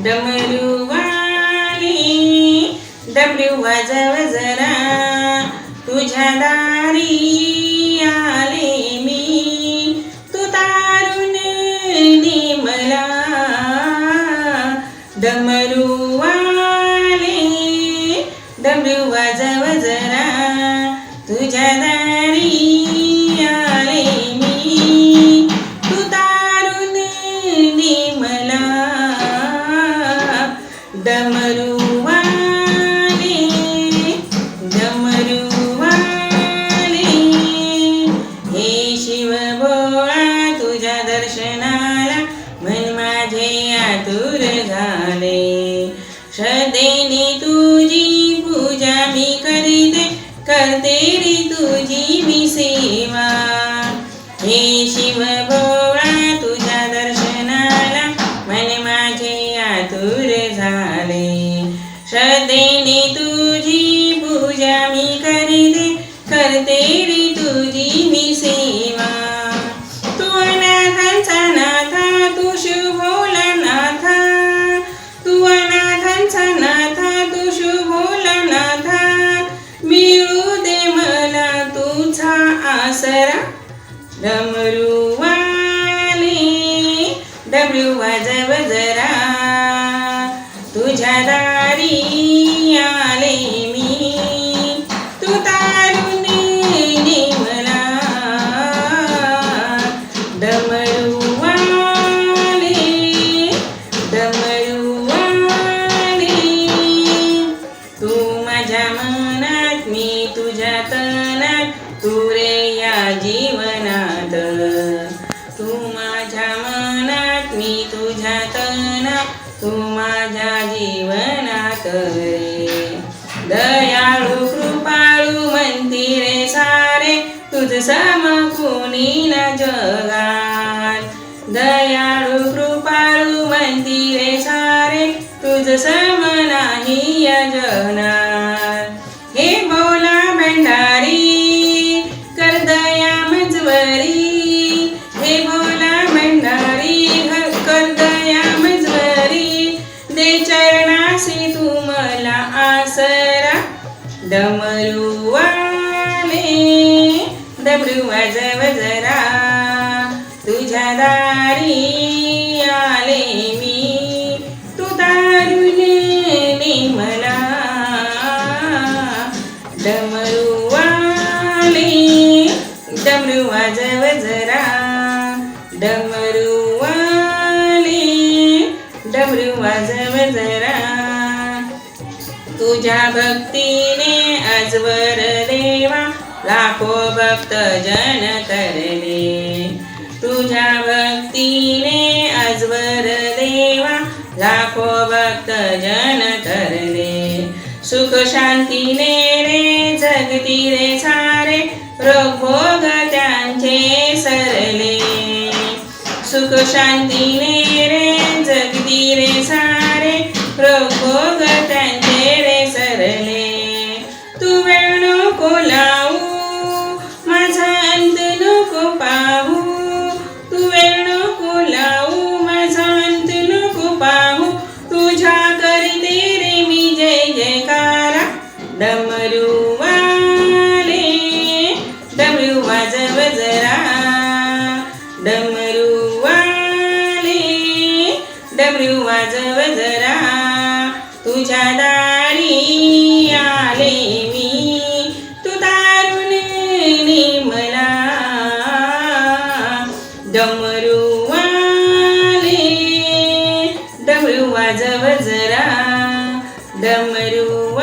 डमरूवाली डमरू वाजव जरा तुझ्या दारी आले मी तू तारून मला डमरूवाले डमरू वाजव जरा तुझ्या दारी आले मी तू तारून मला डमरूवाले डमरूवाले हे शिव भोळा तुझ्या दर्शनाला मन माझे आतुर झाले श्रद्धेने तुझी पूजा मी करीते करते रे तुझी मी सेवा हे शिव भोळा तुझ्या दर्शनाला मन माझे आतुर झाले श्रद्धेने तुझी पूजा मी करते रे तुझी मी सेवा तू अनाथांचा नाथा तू शिव भोला नाथा तू अनाथांचा नाथा तू शिव भोला नाथा मिळू दे मला तुझा आसरा डमरूवाले डमरू वाजव जरा तुझ्या दारी आले मी तू तारून मला डमरूवाले डमरूवाले तू माझ्या मनात मी तुझ्या तनात तू रे या जीवनात तू माझ्या मनात मी तुझ्या तनात तू माझ्या जीवनात रे दयाळू कृपाळू म्हणती रे सारे तुझ सम कोणी न जगात दयाळू कृपाळू म्हणती रे सारे तुझ सम नाही या जगनात हे भोला भंडारी कर दया मजवरी हे भोला भंडारी कर दया मजवरी दे चरणासी तू मला आसरा डमरूवाले डमरू वाजव जरा तुझ्या दारी आले मी तू तारून मला डमरूवाले डमरू वाजव जरा डमरूवाले डमरू वाजव जरा तुझ्या भक्तीने आजवर देवा लाखो भक्त जन तरले तुझ्या भक्तीने आजवर देवा लाखो भक्त जन तरले सुख शांतीने रे जगती रे सारे रोग भोग त्यांचे सरले सुख शांतीने रे जगती रे सारे रोग भोग त्यांचे रे सरले तू वेळ नको लावू माझा अंत नको पाहू तू वेळ नको लावू माझा अंत नको पाहू तुझ्या करते रे मी जय जयकारा डमरूवाले डमरू वाजव जरा डमरूवाले डमरू वाजव जरा तुझ्या दारी आले मी तू तारून मला डमरूवाले डमरू वाजव जरा डमरू